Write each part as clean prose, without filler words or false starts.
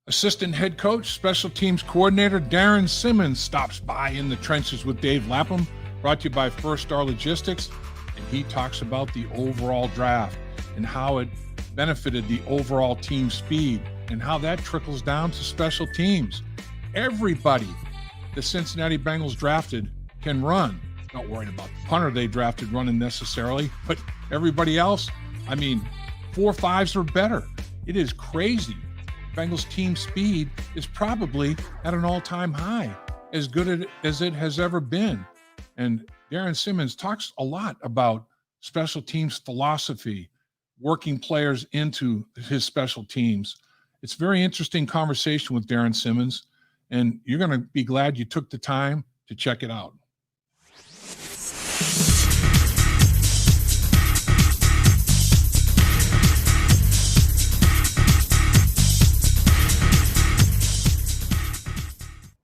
Assistant head coach, special teams coordinator Darrin Simmons stops by in the trenches with Dave Lapham, brought to you by First Star Logistics, and he talks about the overall draft and how it benefited the overall team speed and how that trickles down to special teams. Everybody the Cincinnati Bengals drafted can run. Not worried about the punter they drafted running necessarily, but everybody else, 4.5s or better. It is crazy. Bengals team speed is probably at an all-time high, as good as it has ever been. And Darrin Simmons talks a lot about special teams philosophy, working players into his special teams. It's a very interesting conversation with Darrin Simmons, and you're going to be glad you took the time to check it out.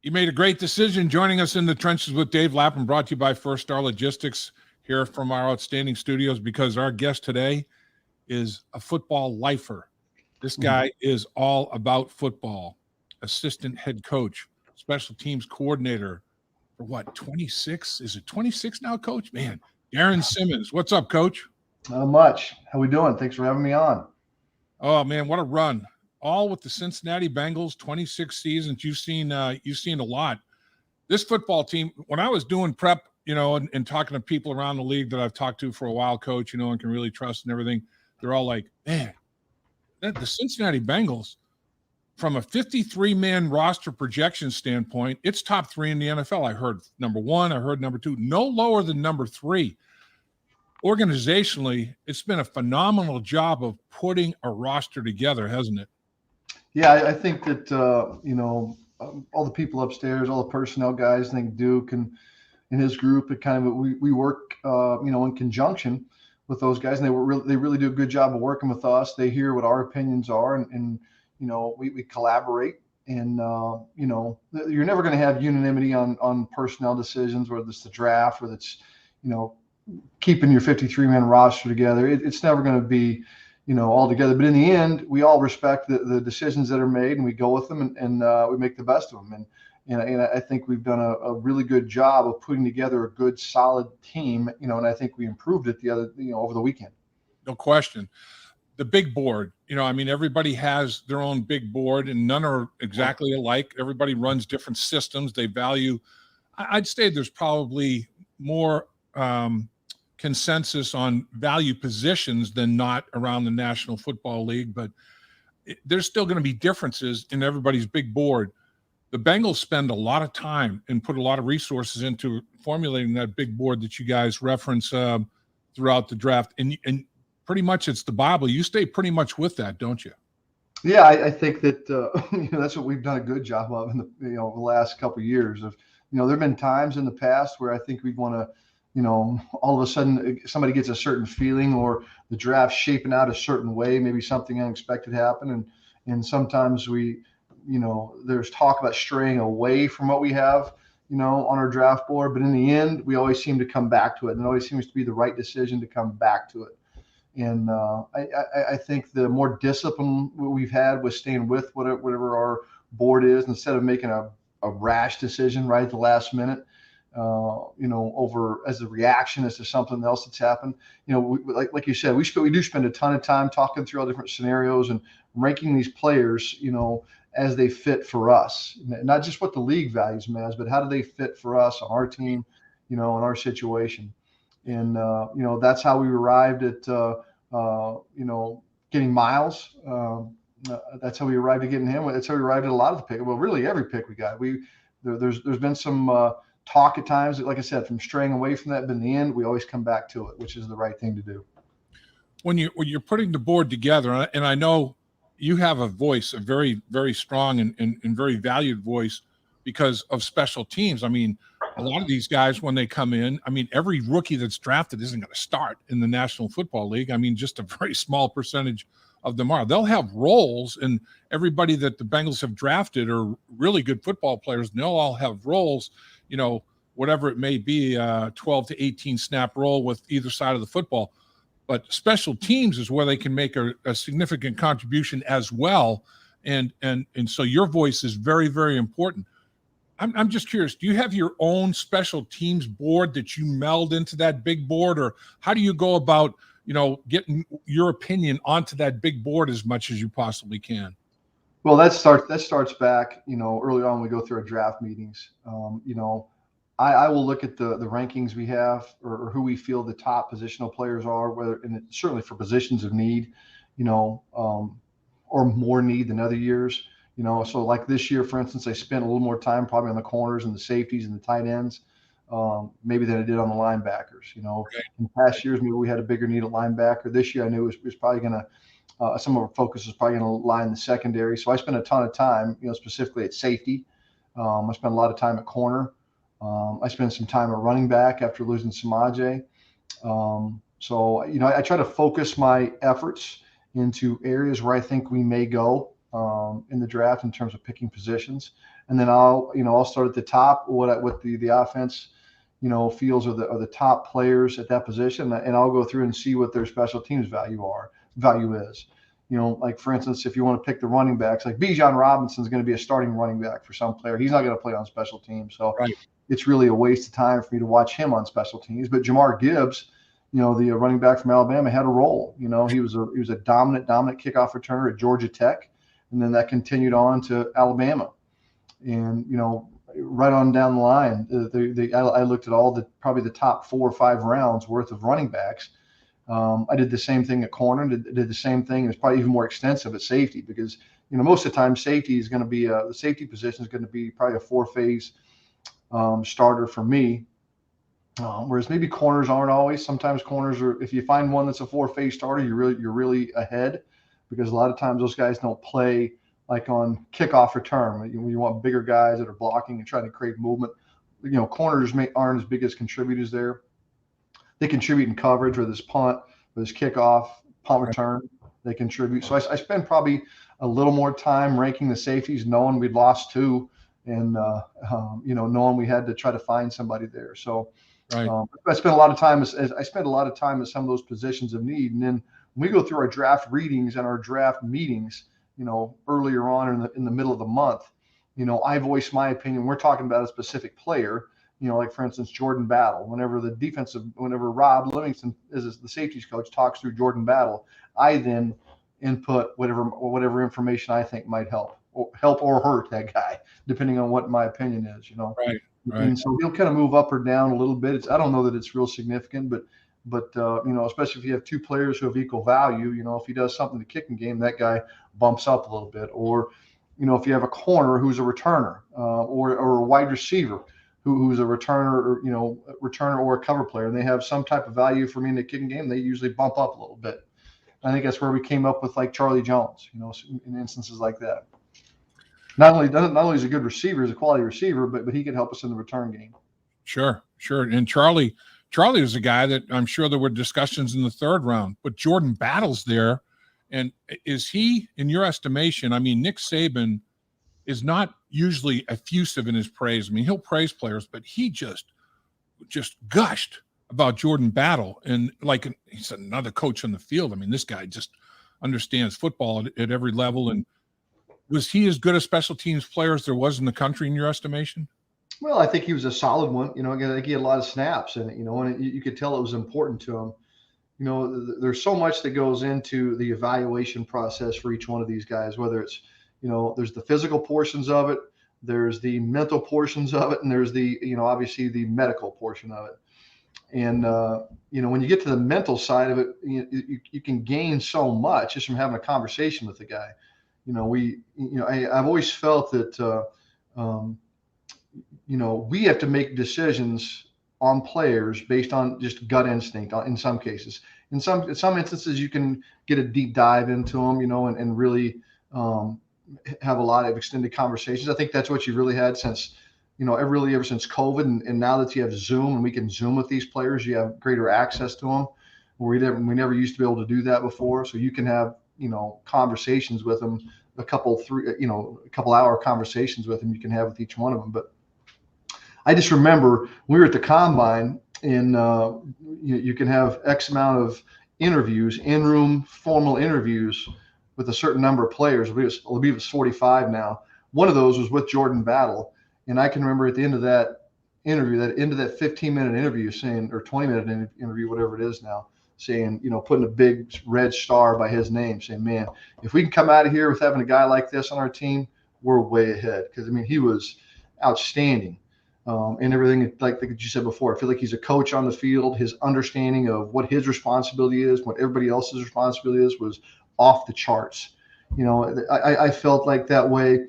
You made a great decision joining us in the trenches with Dave Lapham, brought to you by First Star Logistics here from our outstanding studios, because our guest today is a football lifer. This guy is all about football. Assistant head coach, special teams coordinator for what, 26? Is it 26 now, Coach? Man, Darrin Simmons. What's up, Coach? Not much. How we doing? Thanks for having me on. Oh, man, what a run. All with the Cincinnati Bengals, 26 seasons. You've seen a lot. This football team, when I was doing prep, and talking to people around the league that I've talked to for a while, Coach, and can really trust and everything, they're all like, man, the Cincinnati Bengals, from a 53-man roster projection standpoint, it's top 3 in the NFL. I heard number 1, I heard number 2, no lower than number 3. Organizationally, it's been a phenomenal job of putting a roster together, hasn't it? Yeah, I think that, all the people upstairs, all the personnel guys, I think Duke and his group, we work, in conjunction with those guys, and they really do a good job of working with us. They hear what our opinions are, and we collaborate. And, you're never going to have unanimity on personnel decisions, whether it's the draft, whether it's, keeping your 53-man roster together. It's never going to be, all together. But in the end, we all respect the decisions that are made, and we go with them, and we make the best of them. And I think we've done a really good job of putting together a good, solid team, and I think we improved it over the weekend. No question. The big board, everybody has their own big board, and none are exactly alike. Everybody runs different systems. They value, I'd say there's probably more consensus on value positions than not around the National Football League, but there's still going to be differences in everybody's big board. The Bengals spend a lot of time and put a lot of resources into formulating that big board that you guys reference throughout the draft, and pretty much it's the Bible. You stay pretty much with that, don't you? Yeah, I think that that's what we've done a good job of in the the last couple of years. Of there've been times in the past where I think we want to. All of a sudden somebody gets a certain feeling, or the draft shaping out a certain way, maybe something unexpected happened. And sometimes there's talk about straying away from what we have, on our draft board. But in the end, we always seem to come back to it, and it always seems to be the right decision to come back to it. And I think the more discipline we've had with staying with whatever our board is, instead of making a rash decision right at the last minute, over as a reaction as to something else that's happened. Like you said, we do spend a ton of time talking through all different scenarios and ranking these players, as they fit for us, not just what the league values them as, but how do they fit for us on our team, in our situation. And, that's how we arrived at, getting Miles. That's how we arrived at getting him. That's how we arrived at a lot of the pick. Well, really every pick we got. There's been some, talk at times, like I said, from straying away from that, but in the end, we always come back to it, which is the right thing to do. When you're putting the board together, and I know you have a voice, a very, very strong and very valued voice because of special teams. A lot of these guys, when they come in, every rookie that's drafted isn't going to start in the National Football League. Just a very small percentage of them are. They'll have roles, and everybody that the Bengals have drafted are really good football players, and they'll all have roles, whatever it may be, 12 to 18 snap role with either side of the football. But special teams is where they can make a significant contribution as well. and so your voice is very, very important. I'm just curious, do you have your own special teams board that you meld into that big board, or how do you go about, getting your opinion onto that big board as much as you possibly can? Well, that starts back, early on when we go through our draft meetings. I will look at the rankings we have, or who we feel the top positional players are, and certainly for positions of need, or more need than other years. So like this year, for instance, I spent a little more time probably on the corners and the safeties and the tight ends, maybe than I did on the linebackers. In past years, maybe we had a bigger need at linebacker. This year, I knew it was probably going to, some of our focus is probably going to lie in the secondary. So I spent a ton of time, specifically at safety. I spent a lot of time at corner. I spent some time at running back after losing Samaje. I try to focus my efforts into areas where I think we may go in the draft in terms of picking positions. And then I'll start at the top, what the offense, feels are the top players at that position. And I'll go through and see what their special teams value is. Like for instance, if you want to pick the running backs, like Bijan Robinson is going to be a starting running back for some player. He's not going to play on special teams. So it's really a waste of time for me to watch him on special teams. But Jamar Gibbs, the running back from Alabama, had a role. He was a dominant kickoff returner at Georgia Tech, and then that continued on to Alabama. And right on down the line, I looked at probably the top 4 or 5 rounds worth of running backs. I did the same thing at corner. Did the same thing. It's probably even more extensive at safety because most of the time safety is going to be the safety position is going to be probably a 4-phase starter for me. Whereas maybe corners aren't always. Sometimes corners are. If you find one that's a 4-phase starter, you're really ahead, because a lot of times those guys don't play like on kickoff return. You want bigger guys that are blocking and trying to create movement. Corners aren't as big as contributors there. They contribute in coverage, whether it's punt, whether it's kickoff, punt return. They contribute. So I spend probably a little more time ranking the safeties, knowing we'd lost 2, and knowing we had to try to find somebody there. So I spent a lot of time at some of those positions of need. And then when we go through our draft readings and our draft meetings, earlier on in the middle of the month, I voice my opinion. We're talking about a specific player. Like for instance, Jordan Battle. Whenever Rob Livingston, is the safeties coach, talks through Jordan Battle, I then input whatever information I think might help or hurt that guy, depending on what my opinion is. Right. And so he'll kind of move up or down a little bit. I don't know that it's real significant, but especially if you have 2 players who have equal value, if he does something in the kicking game, that guy bumps up a little bit. Or, if you have a corner who's a returner, or a wide receiver who's a returner, or a cover player, and they have some type of value for me in the kicking game, they usually bump up a little bit. I think that's where we came up with like Charlie Jones, in instances like that. Not only is he a good receiver, he's a quality receiver, but he could help us in the return game. Sure. And Charlie was a guy that I'm sure there were discussions in the 3rd round, but Jordan Battle's there. And is he, in your estimation, Nick Saban is not usually effusive in his praise. He'll praise players, but he just gushed about Jordan Battle. And like he's another coach on the field. This guy just understands football at every level. And was he as good a special teams player as there was in the country in your estimation? Well, I think he was a solid one. I think he had a lot of snaps, and and you could tell it was important to him. There's so much that goes into the evaluation process for each one of these guys. Whether it's, there's the physical portions of it, there's the mental portions of it, and there's the, obviously the medical portion of it. And when you get to the mental side of it, you can gain so much just from having a conversation with the guy. I've always felt that. We have to make decisions on players based on just gut instinct in some cases. In some instances, you can get a deep dive into them, and really have a lot of extended conversations. I think that's what you really had since, ever since COVID. And now that you have Zoom and we can Zoom with these players, you have greater access to them. We never used to be able to do that before. So you can have, conversations with them, a couple hour conversations with them you can have with each one of them. But I just remember we were at the combine, and you can have X amount of interviews, in-room formal interviews with a certain number of players. I believe it's 45 now. One of those was with Jordan Battle. And I can remember at the end of that interview, that end of that 15-minute interview saying, or 20-minute interview, whatever it is now, saying, putting a big red star by his name, saying, man, if we can come out of here with having a guy like this on our team, we're way ahead. Because, I mean, he was outstanding. And everything, like you said before, I feel like he's a coach on the field. His understanding of what his responsibility is, what everybody else's responsibility is, was off the charts. I felt like that way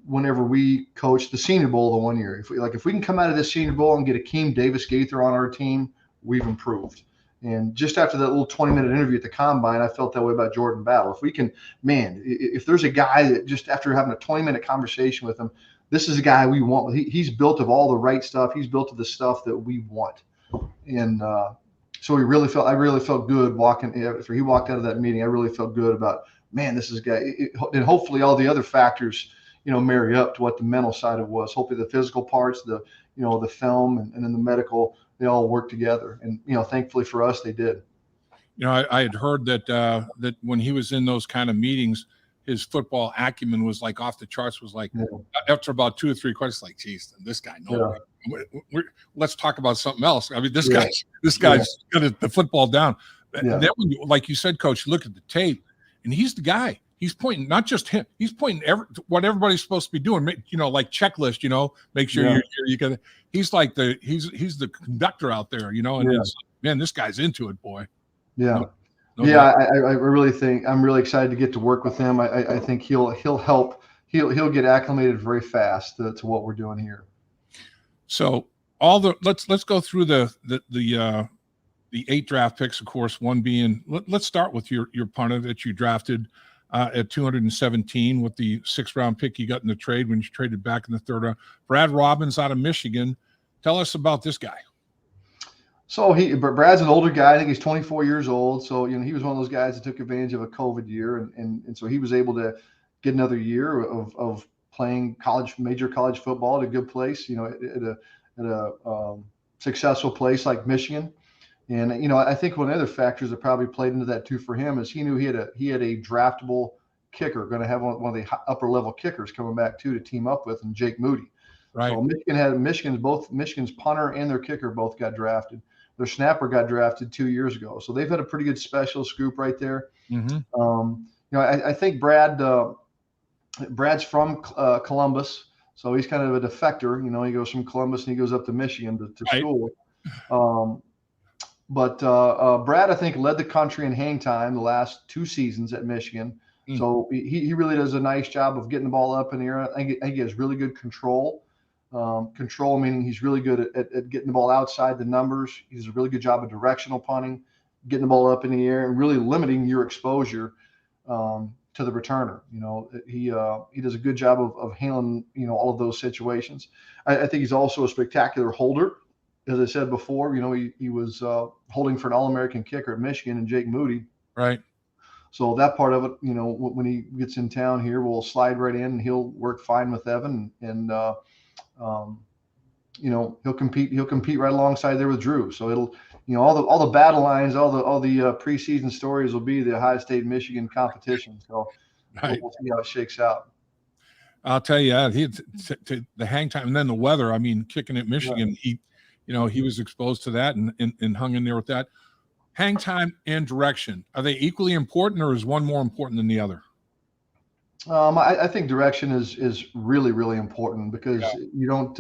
whenever we coached the Senior Bowl the one year. If we can come out of this Senior Bowl and get Akeem Davis-Gaither on our team, we've improved. And just after that little 20-minute interview at the Combine, I felt that way about Jordan Battle. If we can, man, if there's a guy that just after having a 20-minute conversation with him, this is a guy we want. He's built of all the right stuff. He's built of the stuff that we want. And so I really felt good after he walked out of that meeting. I really felt good about, man, this is a guy. And hopefully all the other factors, marry up to what the mental side of it was. Hopefully the physical parts, the film and then the medical, they all work together. And, thankfully for us, they did. I had heard that when he was in those kind of meetings, his football acumen was like off the charts. Was like after about 2 or 3 questions, like, geez, this guy, let's talk about something else. I mean, this guy's got the football down. And then when like you said, Coach, look at the tape, and he's the guy. He's pointing, not just him. He's pointing what everybody's supposed to be doing. Like checklist. Make sure you got. He's like he's the conductor out there. And it's, man, this guy's into it, boy. Yeah. I really think I'm really excited to get to work with him. I think he'll help. He'll get acclimated very fast to what we're doing here. So let's go through the 8 draft picks, of course. One being, let's start with your punter that you drafted at 217 with the 6th round pick you got in the trade when you traded back in the 3rd round. Brad Robbins out of Michigan. Tell us about this guy. So Brad's an older guy. I think he's 24 years old. So, he was one of those guys that took advantage of a COVID year. And so he was able to get another year of playing major college football at a good place, at a successful place like Michigan. And, I think one of the other factors that probably played into that too for him is he knew he had a draftable kicker, going to have one of the upper level kickers coming back too to team up with, and Jake Moody. Right. So Michigan's punter and their kicker both got drafted. Their snapper got drafted 2 years ago. So they've had a pretty good specialist group right there. Mm-hmm. I think Brad's from Columbus, so he's kind of a defector. He goes from Columbus and he goes up to Michigan to school. But Brad, I think, led the country in hang time the last 2 seasons at Michigan. So he really does a nice job of getting the ball up in the air. I think he has really good control. Control meaning he's really good at getting the ball outside the numbers. He does a really good job of directional punting, getting the ball up in the air, and really limiting your exposure to the returner. He does a good job of handling all of those situations. I think he's also a spectacular holder. As I said before, he was holding for an All-American kicker at Michigan and Jake Moody. Right. So that part of it, when he gets in town here, we'll slide right in and he'll work fine with Evan and he'll compete right alongside there with Drew. So it'll, all the battle lines, all the preseason stories will be the Ohio State Michigan competition. So we'll see how it shakes out. I'll tell you, the hang time and then the weather. I mean, kicking at Michigan, he was exposed to that and hung in there with that. Hang time and direction, are they equally important, or is one more important than the other? I think direction is really, really important because you don't,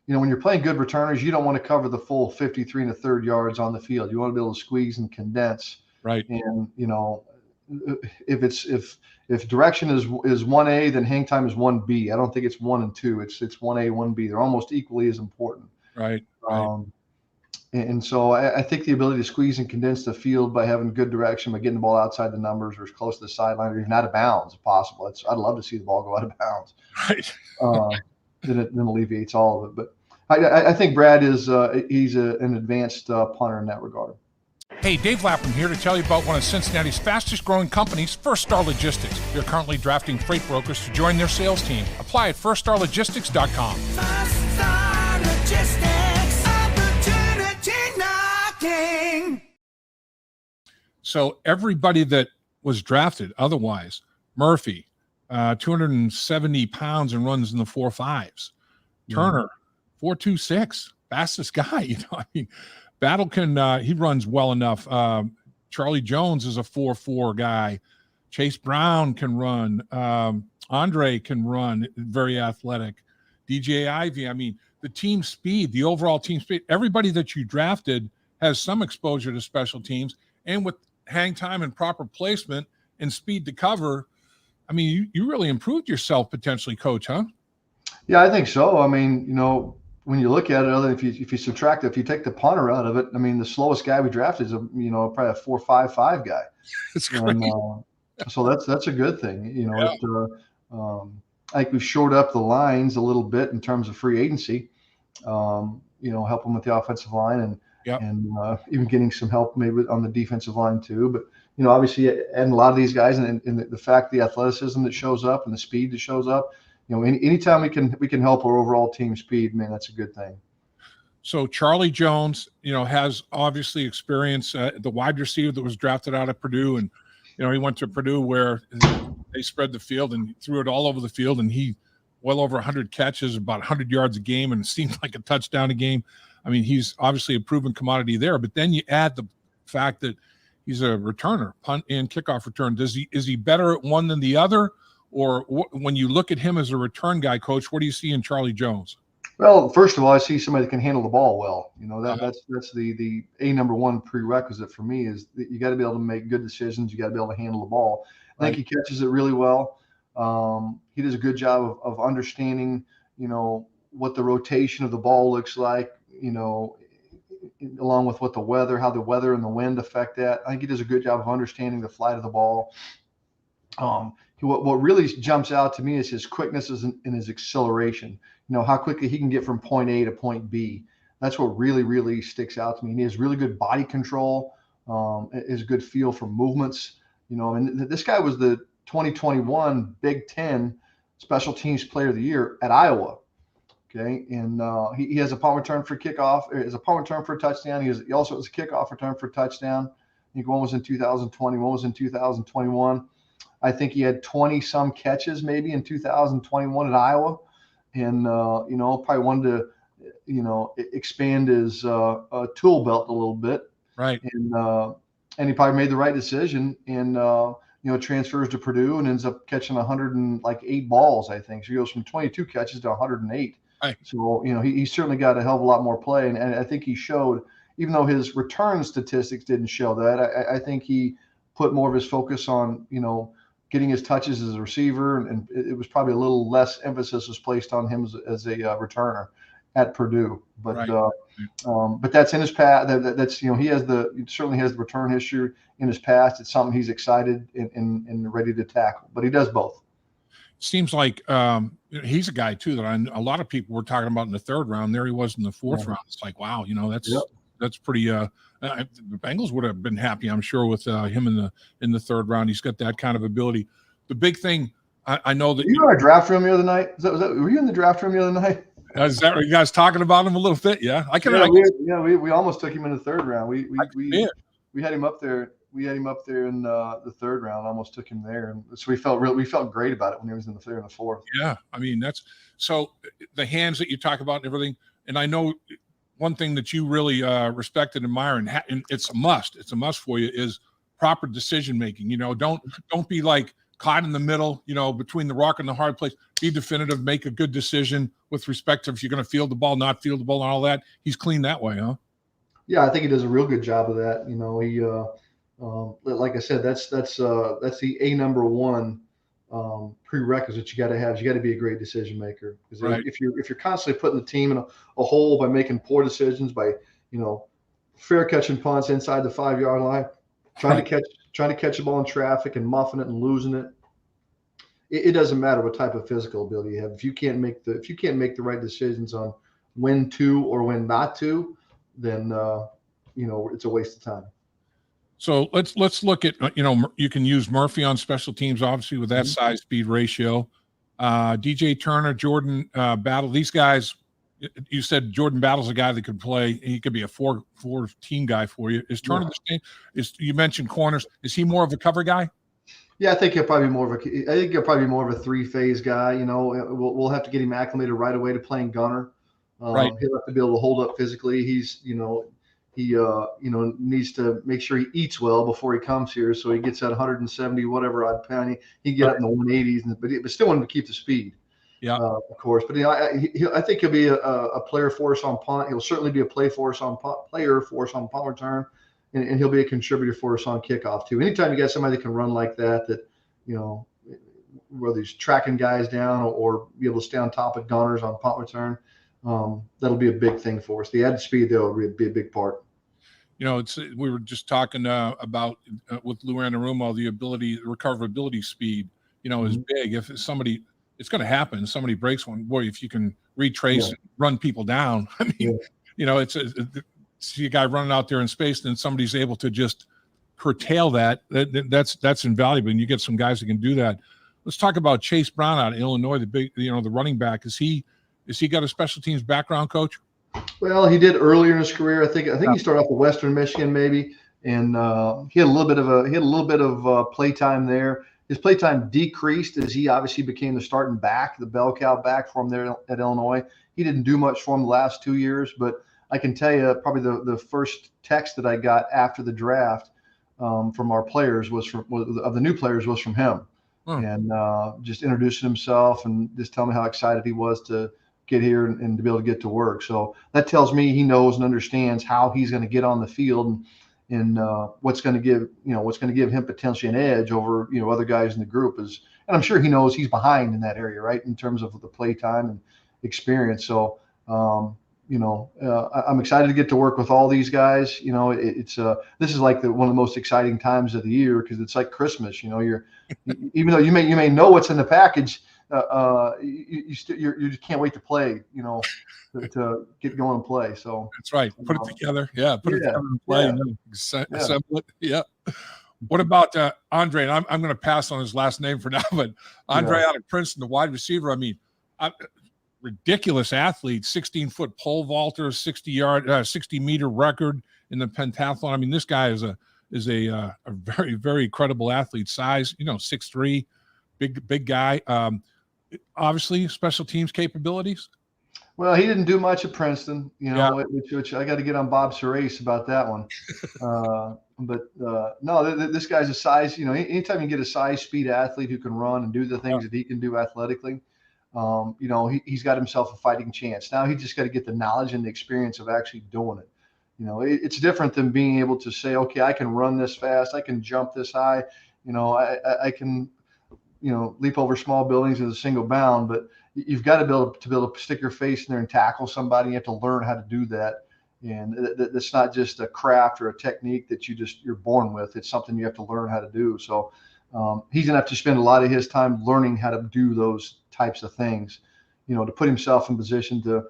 when you're playing good returners, you don't want to cover the full 53 1/3 yards on the field. You want to be able to squeeze and condense. Right. And, if direction is 1A, then hang time is 1B. I don't think it's 1 and 2. It's 1A, 1B. They're almost equally as important. Right. And so I think the ability to squeeze and condense the field by having good direction, by getting the ball outside the numbers or as close to the sideline or even out of bounds if possible. I'd love to see the ball go out of bounds. Right. Then it alleviates all of it. But I think Brad is he's an advanced punter in that regard. Hey, Dave Lapham here to tell you about one of Cincinnati's fastest growing companies, First Star Logistics. They're currently drafting freight brokers to join their sales team. Apply at firststarlogistics.com. First Star Logistics, opportunity knocking. So everybody that was drafted otherwise. Murphy, 270 pounds and runs in the 4.5s. Turner, 4.26, fastest guy. You know, I mean, Battle can he runs well enough. Charlie Jones is a 4.4 guy. Chase Brown can run. Andre can run, very athletic. DJ Ivy, I mean, the team speed, the overall team speed, everybody that you drafted has some exposure to special teams. And with hang time and proper placement and speed to cover, I mean, you really improved yourself potentially, Coach, huh? Yeah, I think so. I mean, you know, when you look at it, other if you subtract it, if you take the punter out of it, I mean, the slowest guy we drafted is probably a 4.55 guy. It's great. So that's a good thing. You know, I think we've shored up the lines a little bit in terms of free agency. You know, help them with the offensive line and even getting some help maybe on the defensive line too. But you know, obviously, and a lot of these guys, and the fact, the athleticism that shows up and the speed that shows up. You know, anytime we can help our overall team speed, man, that's a good thing. So Charlie Jones, you know, has obviously experience, the wide receiver that was drafted out of Purdue, and you know, he went to Purdue where they spread the field and threw it all over the field, and he well over 100 catches, about 100 yards a game, and it seemed like a touchdown a game. I mean, he's obviously a proven commodity there. But then you add the fact that he's a returner, punt and kickoff return. Is he better at one than the other? Or when you look at him as a return guy, Coach, what do you see in Charlie Jones? Well, first of all, I see somebody that can handle the ball well. You know, that's the number one prerequisite for me is that you got to be able to make good decisions. You got to be able to handle the ball. I think he catches it really well. He does a good job of understanding, you know, what the rotation of the ball looks like, you know, along with how the weather and the wind affect that. I think he does a good job of understanding the flight of the ball. What really jumps out to me is his quickness and his acceleration. You know, how quickly he can get from point A to point B. That's what really, really sticks out to me. And he has really good body control, is a good feel for movements. You know, and this guy was the 2021 Big Ten Special Teams Player of the Year at Iowa. Okay, and he has a punt return for kickoff. Is a punt return for a touchdown. He also has a kickoff return for a touchdown. I think one was in 2020, one was in 2021. I think he had 20 some catches maybe in 2021 at Iowa, and you know, probably wanted to, you know, expand his tool belt a little bit. Right. And he probably made the right decision, and you know, transfers to Purdue and ends up catching 108 balls. I think so. He goes from 22 catches to 108. Right. So you know, he certainly got a hell of a lot more play, and I think he showed, even though his return statistics didn't show that. I think he put more of his focus on, you know, getting his touches as a receiver, and it was probably a little less emphasis was placed on him as a returner at Purdue. But but that's in his past. That's, you know, he certainly has the return history in his past. It's something he's excited and ready to tackle. But he does both. Seems like he's a guy too that a lot of people were talking about in the third round. There he was in the fourth round. It's like, wow, you know, that's pretty. The Bengals would have been happy, I'm sure, with him in the third round. He's got that kind of ability. The big thing, I know that you were in our draft room the other night. Were you in the draft room the other night? Is that you guys talking about him a little bit? Yeah, we almost took him in the third round. We had him up there. We had him up there in the third round. Almost took him there, and so we felt great about it when he was in the third and the fourth. Yeah, I mean, that's so the hands that you talk about and everything. And I know one thing that you really respect and admire, and it's a must for you, is proper decision making. You know, don't be like caught in the middle, you know, between the rock and the hard place. Be definitive, make a good decision with respect to if you're going to field the ball, not field the ball, and all that. He's clean that way, huh? Yeah, I think he does a real good job of that. You know, he like I said, that's the number one prerequisite you got to have. You got to be a great decision maker, because if you're constantly putting the team in a hole by making poor decisions, by, you know, fair catching punts inside the 5-yard line, trying to catch the ball in traffic and muffing it and losing it. It doesn't matter what type of physical ability you have. If you can't make the right decisions on when to or when not to, then you know, it's a waste of time. So let's look at, you know, you can use Murphy on special teams, obviously, with that size speed ratio. DJ Turner, Jordan Battle, these guys. You said Jordan Battle's a guy that could play. He could be a four team guy for you. Is Turner the same? You mentioned corners. Is he more of a cover guy? Yeah, I think he'll probably be more of a. I think he'll probably be more of a three-phase guy. We'll have to get him acclimated right away to playing gunner. Right. He'll have to be able to hold up physically. He needs to make sure he eats well before he comes here, so he gets that 170 whatever odd pound. He can get Right. up in the 180s, but still want him to keep the speed. Yeah. Of course. But I think he'll be a player for us on punt. He'll certainly be a player for us on punt return, and he'll be a contributor for us on kickoff too. Anytime you got somebody that can run like that, whether he's tracking guys down or be able to stay on top of gunners on punt return, that'll be a big thing for us. The added speed though will be a big part. We were just talking about with Lou Anarumo, the recoverability speed, is big. If somebody, it's going to happen. Somebody breaks one, boy, if you can retrace and run people down, I mean, see a guy running out there in space, then somebody's able to just curtail that's invaluable. And you get some guys that can do that. Let's talk about Chase Brown out of Illinois, the running back. Is he got a special teams background, Coach? Well, he did earlier in his career. I think he started off at Western Michigan maybe, and he had a little bit of play time there. His play time decreased as he obviously became the starting back, the bell cow back for him there at Illinois. He didn't do much for him the last 2 years, but I can tell you probably the first text that I got after the draft from our players of the new players was from him, and just introducing himself and just telling me how excited he was to get here and to be able to get to work. So that tells me he knows and understands how he's going to get on the field and what's going to give him potentially an edge over other guys in the group and I'm sure he knows he's behind in that area, right, in terms of the play time and experience. So I'm excited to get to work with all these guys. This is like one of the most exciting times of the year because it's like Christmas. You're even though you may know what's in the package. You just can't wait to play, to get going and play. So that's right. Put it together. Yeah. Put it together and play. Assemble it. Yeah. What about Andre? And I'm going to pass on his last name for now, but Andre out of Princeton, the wide receiver. I mean, ridiculous athlete, 16-foot pole vaulter, 60-meter record in the pentathlon. I mean, this guy is a very, very credible athlete. Size, 6'3", big guy. Obviously, special teams capabilities. Well, he didn't do much at Princeton, which I got to get on Bob Surace about that one. No, this guy's a size. Anytime you get a size speed athlete who can run and do the things that he can do athletically, he's got himself a fighting chance. Now he just got to get the knowledge and the experience of actually doing it. It's different than being able to say, okay, I can run this fast, I can jump this high, I can leap over small buildings in a single bound, but you've got to be able to stick your face in there and tackle somebody. You have to learn how to do that. And that's not just a craft or a technique that you're born with. It's something you have to learn how to do. So he's going to have to spend a lot of his time learning how to do those types of things, to put himself in position to,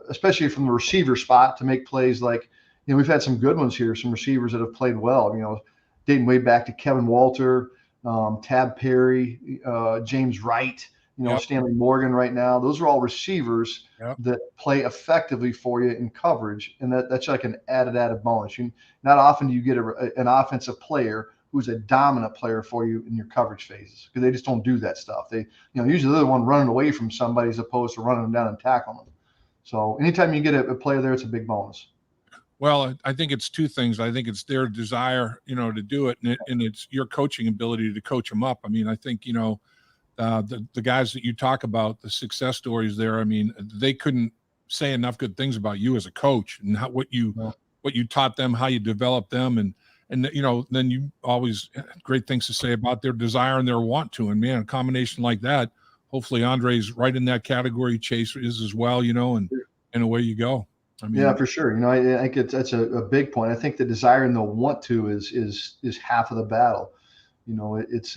especially from the receiver spot, to make plays like, we've had some good ones here, some receivers that have played well, dating way back to Kevin Walter, Tab Perry, James Wright, Stanley Morgan right now. Those are all receivers that play effectively for you in coverage. And that's like an added bonus. Not often do you get an offensive player who's a dominant player for you in your coverage phases because they just don't do that stuff. They, usually they're the one running away from somebody as opposed to running them down and tackling them. So anytime you get a player there, it's a big bonus. Well, I think it's two things. I think it's their desire, to do it, and it's your coaching ability to coach them up. I mean, I think, the guys that you talk about, the success stories there, I mean, they couldn't say enough good things about you as a coach and what you taught them, how you developed them. And then you always great things to say about their desire and their want to. And man, a combination like that, hopefully Andre's right in that category. Chase is as well, and away you go. I mean, yeah, for sure. I think that's a big point. I think the desire and the want to is half of the battle. It's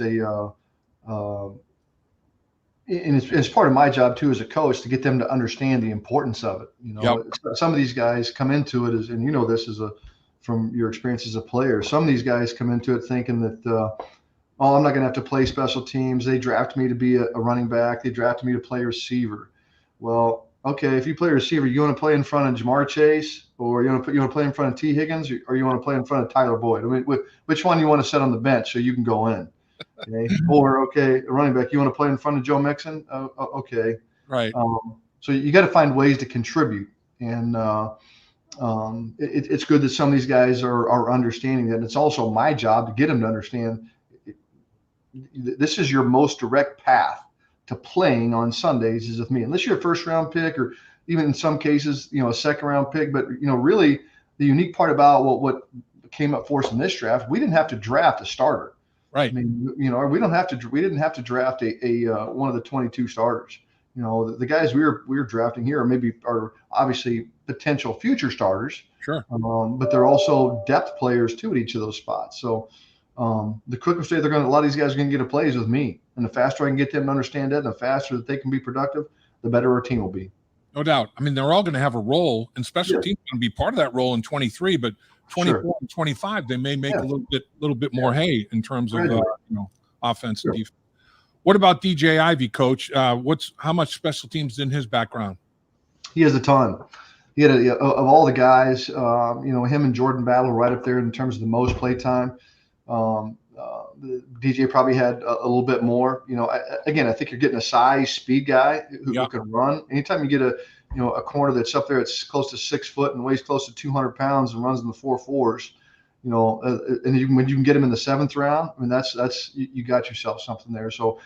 and it's part of my job too as a coach to get them to understand the importance of it. Some of these guys come into it and this is from your experience as a player. Some of these guys come into it thinking that I'm not going to have to play special teams. They draft me to be a running back. They drafted me to play receiver. Well, okay, if you play receiver, you want to play in front of Jamar Chase, or you want to play in front of T. Higgins, or you want to play in front of Tyler Boyd? I mean, which one you want to set on the bench so you can go in? Okay. Or, okay, running back, you want to play in front of Joe Mixon? Okay. Right. So you got to find ways to contribute. And it's good that some of these guys are understanding that. And it's also my job to get them to understand this is your most direct path to playing on Sundays is with me. Unless you're a first round pick or even in some cases, a second round pick. But, really the unique part about what came up for us in this draft, we didn't have to draft a starter. Right. I mean, we didn't have to draft a one of the 22 starters. The guys we were drafting here are obviously potential future starters. Sure. But they're also depth players too at each of those spots. So the quickest way a lot of these guys are going to get a play is with me. And the faster I can get them to understand that, and the faster that they can be productive, the better our team will be. No doubt. I mean, they're all going to have a role, and special teams going to be part of that role in 23, but 24 and 25, they may make a little bit more hay in terms of offense and defense. What about DJ Ivey, Coach? How much special teams in his background? He has a ton. He had of all the guys, him and Jordan Battle right up there in terms of the most play time. DJ probably had a little bit more. I think you're getting a size, speed guy who can run. Anytime you get a corner that's up there, it's close to 6 foot and weighs close to 200 pounds and runs in the 4.4s. And when you can get him in the 7th round, I mean that's you got yourself something there. So,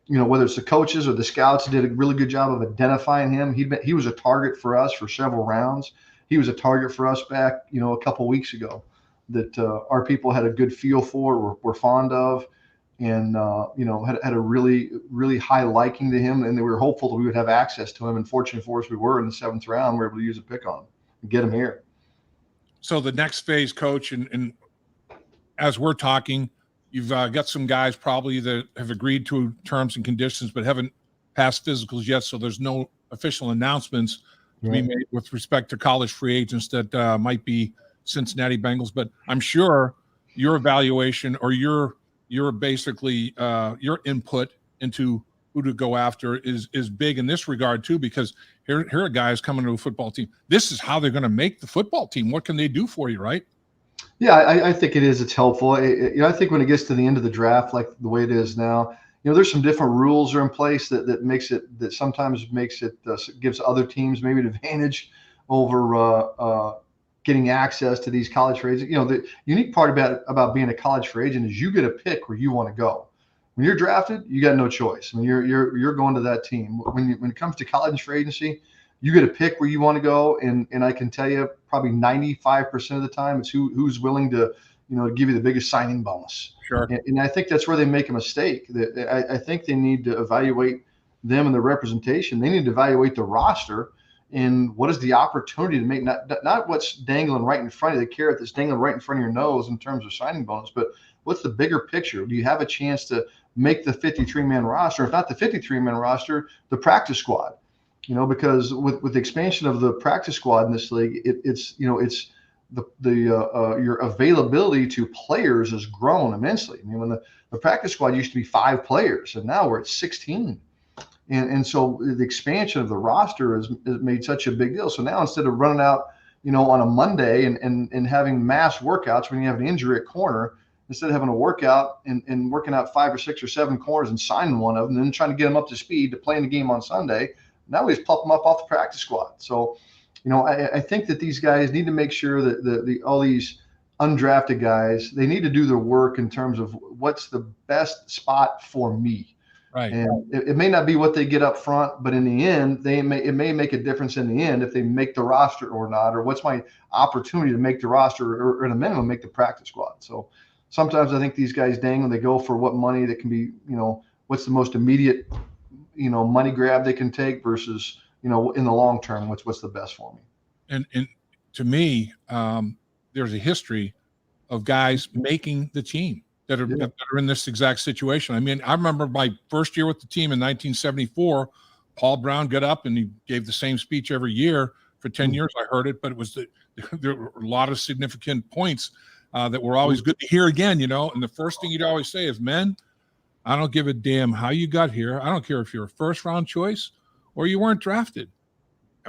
whether it's the coaches or the scouts did a really good job of identifying him. He was a target for us for several rounds. He was a target for us back, a couple weeks ago that our people had a good feel for, were fond of, and had a really, really high liking to him, and they were hopeful that we would have access to him. And fortunately for us, we were in the 7th round. We were able to use a pick on him and get him here. So the next phase, Coach, and as we're talking, you've got some guys probably that have agreed to terms and conditions but haven't passed physicals yet, so there's no official announcements to be made with respect to college free agents that might be Cincinnati Bengals. But I'm sure your evaluation or your basically your input into who to go after is big in this regard too, because here are guys coming to a football team. This is how they're going to make the football team. What can they do for you, right? Yeah, I think it is. It's helpful. I think when it gets to the end of the draft, like the way it is now, there's some different rules are in place that sometimes gives other teams maybe an advantage over getting access to these college free agents. The unique part about being a college free agent is you get a pick where you want to go. When you're drafted, you got no choice. I mean, you're going to that team. When it comes to college free agency, you get a pick where you want to go, and I can tell you probably 95% of the time it's who's willing to give you the biggest signing bonus. Sure. And I think that's where they make a mistake. I think they need to evaluate them and the representation. They need to evaluate the roster and what is the opportunity to make, not what's dangling right in front of you, the carrot that's dangling right in front of your nose in terms of signing bonus, but what's the bigger picture? Do you have a chance to make the 53-man roster? If not the 53-man roster, the practice squad. Because with the expansion of the practice squad in this league, it's your availability to players has grown immensely. I mean, when the practice squad used to be 5 players, and now we're at 16. And so the expansion of the roster has made such a big deal. So now instead of running out, on a Monday and having mass workouts when you have an injury at corner, instead of having a workout and working out 5 or 6 or 7 corners and signing one of them, and then trying to get them up to speed to play in the game on Sunday, now we just pop them up off the practice squad. So, I think that these guys need to make sure that all these undrafted guys, they need to do their work in terms of what's the best spot for me. Right. And it may not be what they get up front, but in the end, it may make a difference in the end if they make the roster or not, or what's my opportunity to make the roster or at a minimum make the practice squad. So sometimes I think these guys dangle, they go for what money that can be, what's the most immediate, money grab they can take versus, in the long term, what's the best for me. And to me, there's a history of guys making the team that are in this exact situation. I mean, I remember my first year with the team in 1974, Paul Brown got up and he gave the same speech every year for 10 years. I heard it, but it was there were a lot of significant points that were always good to hear again, and the first thing he'd always say is, men, I don't give a damn how you got here. I don't care if you're a first round choice or you weren't drafted.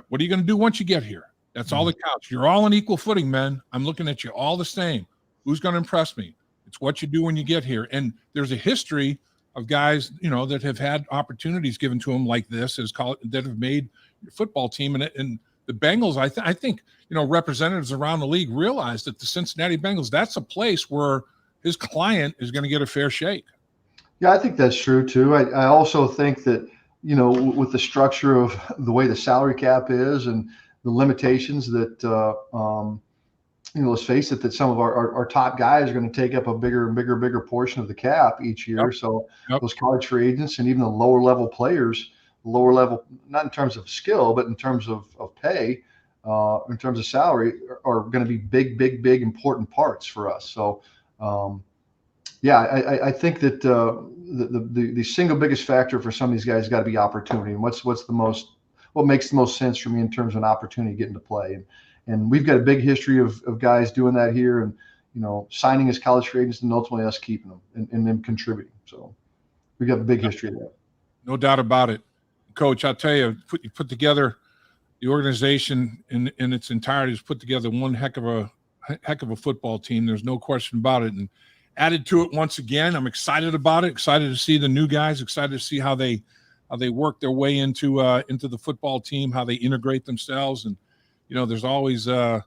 What are you going to do once you get here? That's all that counts. You're all on equal footing, men. I'm looking at you all the same. Who's going to impress me? It's what you do when you get here. And there's a history of guys, that have had opportunities given to them like this that have made your football team. And the Bengals, I think, representatives around the league realize that the Cincinnati Bengals, that's a place where his client is going to get a fair shake. Yeah, I think that's true too. I also think that, with the structure of the way the salary cap is and the limitations that, let's face it, that some of our top guys are going to take up a bigger portion of the cap each year. Yep. So those college free agents and even the lower level players, not in terms of skill, but in terms of pay, in terms of salary, are going to be big important parts for us. So, I think that the single biggest factor for some of these guys got to be opportunity. And what makes the most sense for me in terms of an opportunity getting to play. And we've got a big history of guys doing that here, and signing as college free agents and ultimately us keeping them and them contributing. So we've got a big history of that. No doubt about it, Coach. I'll tell you, you put together the organization in its entirety, has put together one heck of a football team. There's no question about it. And added to it once again, I'm excited about it. Excited to see the new guys. Excited to see how they work their way into the football team, how they integrate themselves. And there's always not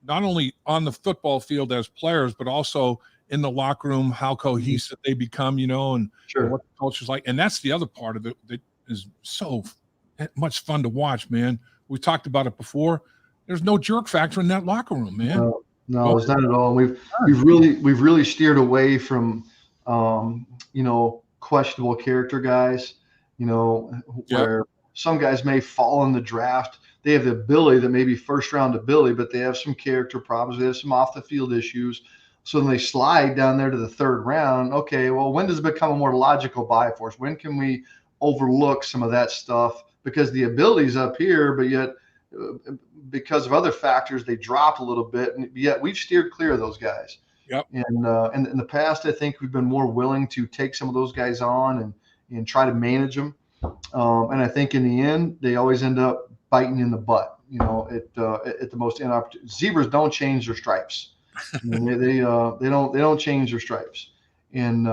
only on the football field as players, but also in the locker room, how cohesive they become, and Sure. what the culture's like. And that's the other part of it that is so much fun to watch, man. We talked about it before. There's no jerk factor in that locker room, man. No, it's not at all. We've really steered away from, questionable character guys, where some guys may fall in the draft. They have the ability that maybe first round ability, but they have some character problems. They have some off the field issues. So then they slide down there to the third round. Okay, well, when does it become a more logical buy for us? When can we overlook some of that stuff? Because the ability's up here, but yet because of other factors, they dropped a little bit. And yet we've steered clear of those guys. Yep. And in the past, I think we've been more willing to take some of those guys on and try to manage them. And I think in the end, they always end up biting in the butt, at the most inopportune. Zebras don't change their stripes. They don't change their stripes. And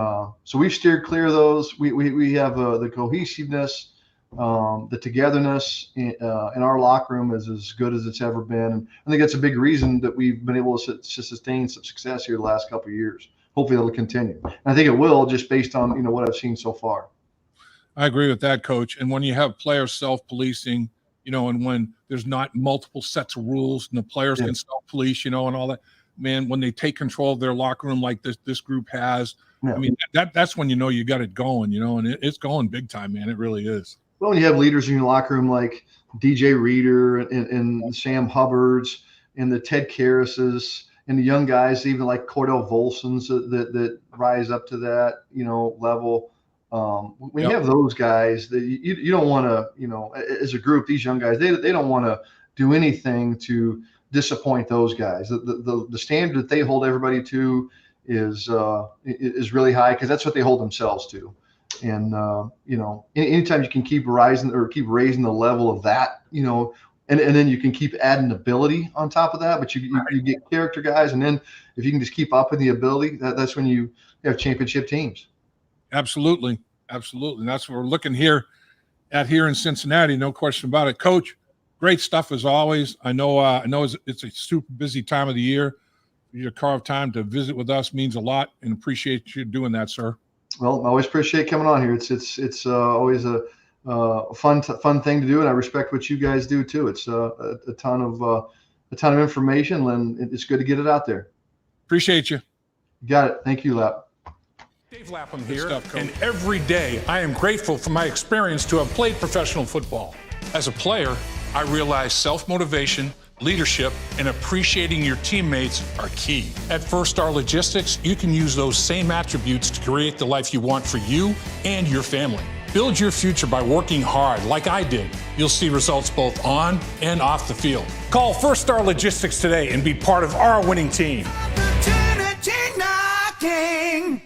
so we've steered clear of those. We have the cohesiveness, the togetherness in our locker room is as good as it's ever been. And I think that's a big reason that we've been able to sustain some success here the last couple of years. Hopefully that'll continue. And I think it will, just based on, what I've seen so far. I agree with that, Coach. And when you have players self-policing, and when there's not multiple sets of rules and the players can self-police, and all that, man, when they take control of their locker room like this group has, I mean, that's when you got it going, and it's going big time, man. It really is. Well, when you have leaders in your locker room like DJ Reader and Sam Hubbards and the Ted Karrases and the young guys, even like Cordell Volsons that rise up to that, level. When you have those guys, that you don't want to, as a group, these young guys, they don't want to do anything to disappoint those guys. The standard that they hold everybody to is really high, because that's what they hold themselves to. And anytime you can keep raising the level of that, and then you can keep adding ability on top of that, but you get character guys, and then if you can just keep upping the ability, that's when you have championship teams. Absolutely. And that's what we're looking here in Cincinnati. No question about it. Coach, great stuff as always. I know it's a super busy time of the year. You carve time to visit with us means a lot, and appreciate you doing that, sir. Well, I always appreciate coming on here. It's always a fun thing to do, and I respect what you guys do too. It's a ton of information, and it's good to get it out there. Appreciate you. You got it. Thank you, Lap. Dave Lapham here, and every day I am grateful for my experience to have played professional football. As a player, I realized self-motivation, leadership, and appreciating your teammates are key. At First Star Logistics, you can use those same attributes to create the life you want for you and your family. Build your future by working hard like I did. You'll see results both on and off the field. Call First Star Logistics today and be part of our winning team. Opportunity knocking.